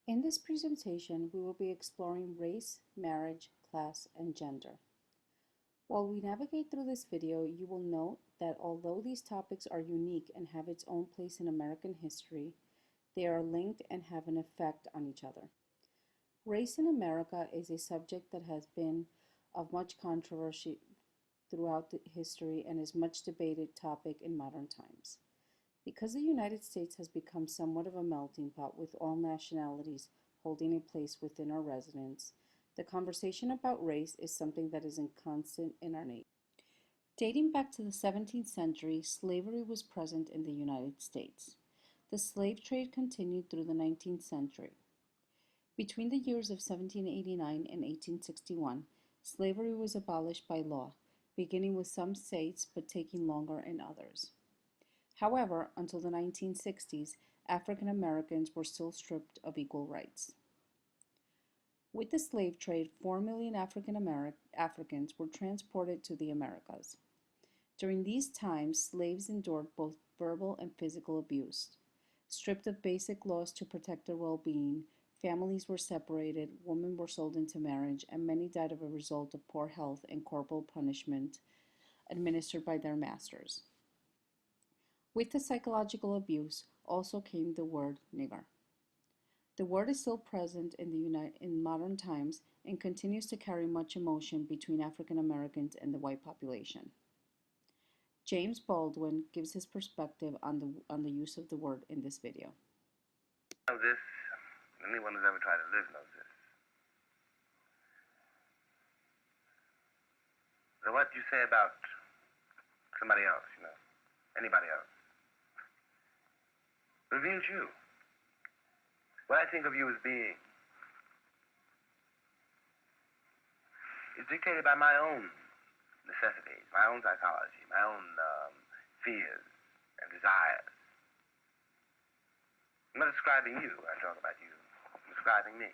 In this presentation, we will be exploring race, marriage, class, and gender. While we navigate through this video, you will note that although these topics are unique and have its own place in American history, they are linked and have an effect on each other. Race in America is a subject that has been of much controversy throughout history and is much debated topic in modern times. Because the United States has become somewhat of a melting pot with all nationalities holding a place within our residence, the conversation about race is something that is constant in our nation. Dating back to the 17th century, slavery was present in the United States. The slave trade continued through the 19th century. Between the years of 1789 and 1861, slavery was abolished by law, beginning with some states but taking longer in others. However, until the 1960s, African Americans were still stripped of equal rights. With the slave trade, 4 million Africans were transported to the Americas. During these times, slaves endured both verbal and physical abuse. Stripped of basic laws to protect their well-being, families were separated, women were sold into marriage, and many died of a result of poor health and corporal punishment administered by their masters. With the psychological abuse also came the word nigger. The word is still present in modern times and continues to carry much emotion between African Americans and the white population. James Baldwin gives his perspective on the use of the word in this video. This, anyone who's ever tried to live knows this. So what you say about somebody else, anybody else, reveals you. What I think of you as being is dictated by my own necessities, my own psychology, my own fears and desires. I'm not describing you when I talk about you. I'm describing me.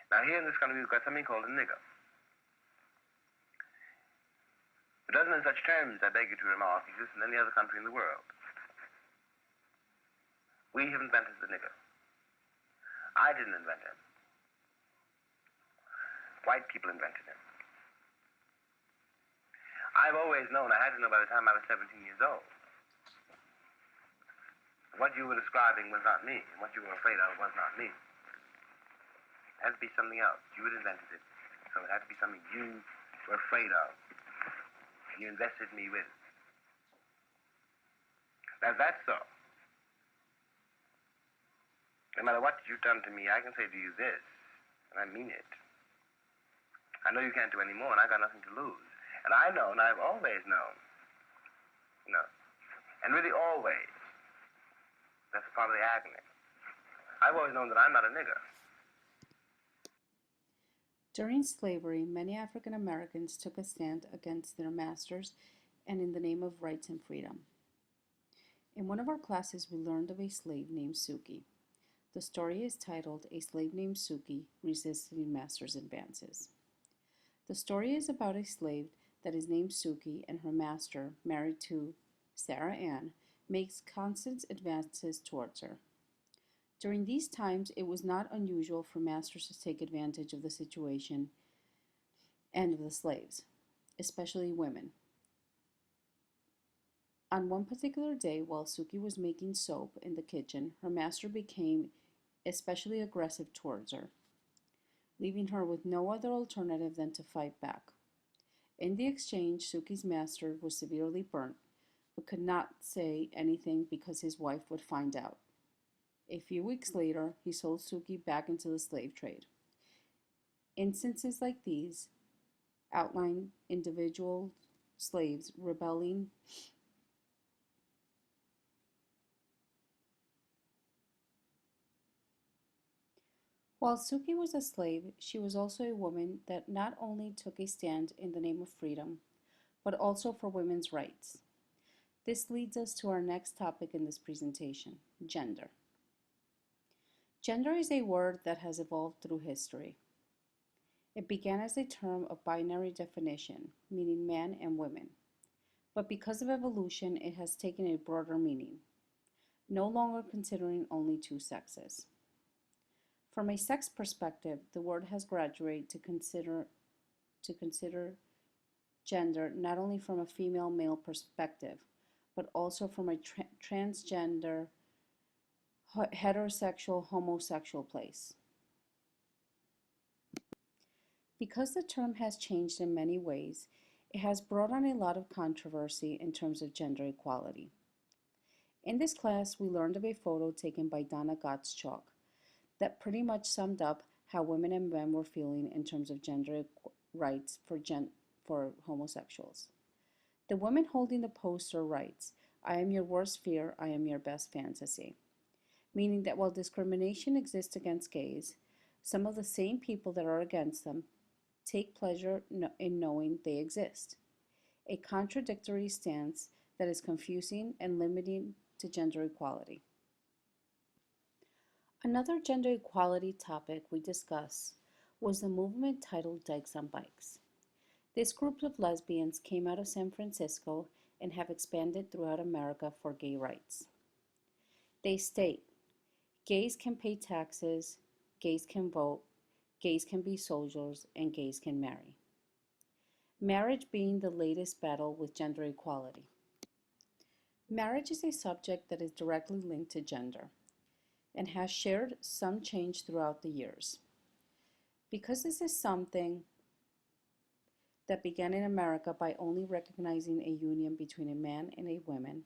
Now here in this country we've got something called a nigger. It doesn't in such terms, I beg you to remark, exist in any other country in the world. We have invented the nigger. I didn't invent him. White people invented him. I've always known, I had to know by the time I was 17 years old. What you were describing was not me, and what you were afraid of was not me. It had to be something else. You had invented it, so it had to be something you were afraid of, and you invested me with. Now that's so. No matter what you've done to me, I can say to you this, and I mean it. I know you can't do any more, and I got nothing to lose. And I know, and I've always known, and really always, that's part of the agony. I've always known that I'm not a nigger. During slavery, many African Americans took a stand against their masters and in the name of rights and freedom. In one of our classes, we learned of a slave named Suki. The story is titled, A Slave Named Suki Resisting Master's Advances. The story is about a slave that is named Suki and her master, married to Sarah Ann, makes constant advances towards her. During these times, it was not unusual for masters to take advantage of the situation and of the slaves, especially women. On one particular day, while Suki was making soap in the kitchen, her master became especially aggressive towards her, leaving her with no other alternative than to fight back. In the exchange, Suki's master was severely burnt, but could not say anything because his wife would find out. A few weeks later, he sold Suki back into the slave trade. Instances like these outline individual slaves rebelling While Suki was a slave, she was also a woman that not only took a stand in the name of freedom, but also for women's rights. This leads us to our next topic in this presentation, gender. Gender is a word that has evolved through history. It began as a term of binary definition, meaning man and women. But because of evolution, it has taken a broader meaning. no longer considering only two sexes. From a sex perspective, the word has graduated to consider gender not only from a female-male perspective, but also from a transgender, heterosexual, homosexual place. Because the term has changed in many ways, it has brought on a lot of controversy in terms of gender equality. In this class, we learned of a photo taken by Donna Gottschalk that pretty much summed up how women and men were feeling in terms of gender rights for homosexuals. The woman holding the poster writes, "I am your worst fear, I am your best fantasy," meaning that while discrimination exists against gays, some of the same people that are against them take pleasure in knowing they exist. A contradictory stance that is confusing and limiting to gender equality. Another gender equality topic we discussed was the movement titled Dykes on Bikes. This group of lesbians came out of San Francisco and have expanded throughout America for gay rights. They state, gays can pay taxes, gays can vote, gays can be soldiers, and gays can marry. Marriage being the latest battle with gender equality. Marriage is a subject that is directly linked to gender and has shared some change throughout the years. Because this is something that began in America by only recognizing a union between a man and a woman,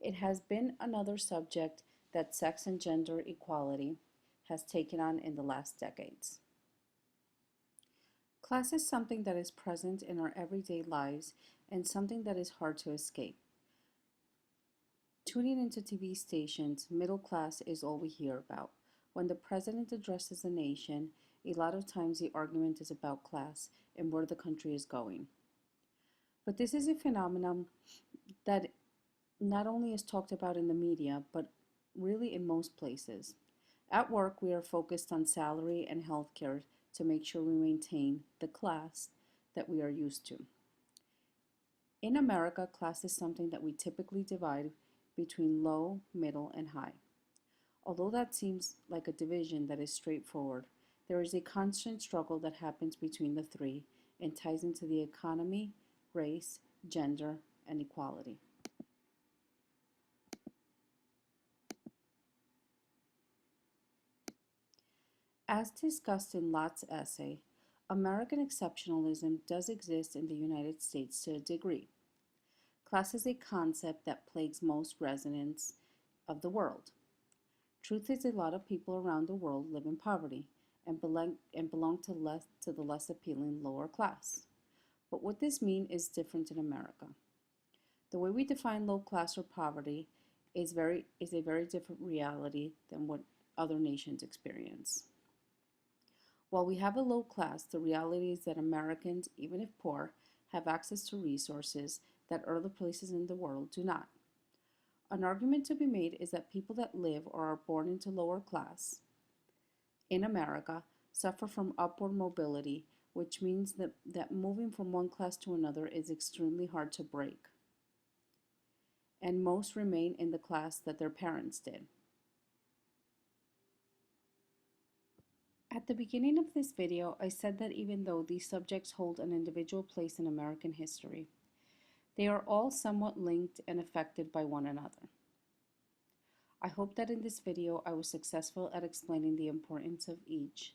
it has been another subject that sex and gender equality has taken on in the last decades. Class is something that is present in our everyday lives and something that is hard to escape. Tuning into TV stations, middle class is all we hear about. When the president addresses the nation, a lot of times the argument is about class and where the country is going. But this is a phenomenon that not only is talked about in the media, but really in most places. At work, we are focused on salary and healthcare to make sure we maintain the class that we are used to. In America, class is something that we typically divide between low, middle, and high. Although that seems like a division that is straightforward, there is a constant struggle that happens between the three and ties into the economy, race, gender, and equality. As discussed in Lott's essay, American exceptionalism does exist in the United States to a degree. Class is a concept that plagues most residents of the world. Truth is, a lot of people around the world live in poverty and belong to the less appealing lower class. But what this means is different in America. The way we define low class or poverty is a very different reality than what other nations experience. While we have a low class, the reality is that Americans, even if poor, have access to resources that other places in the world do not. An argument to be made is that people that live or are born into lower class in America suffer from upward mobility, which means that moving from one class to another is extremely hard to break. And most remain in the class that their parents did. At the beginning of this video, I said that even though these subjects hold an individual place in American history, they are all somewhat linked and affected by one another. I hope that in this video I was successful at explaining the importance of each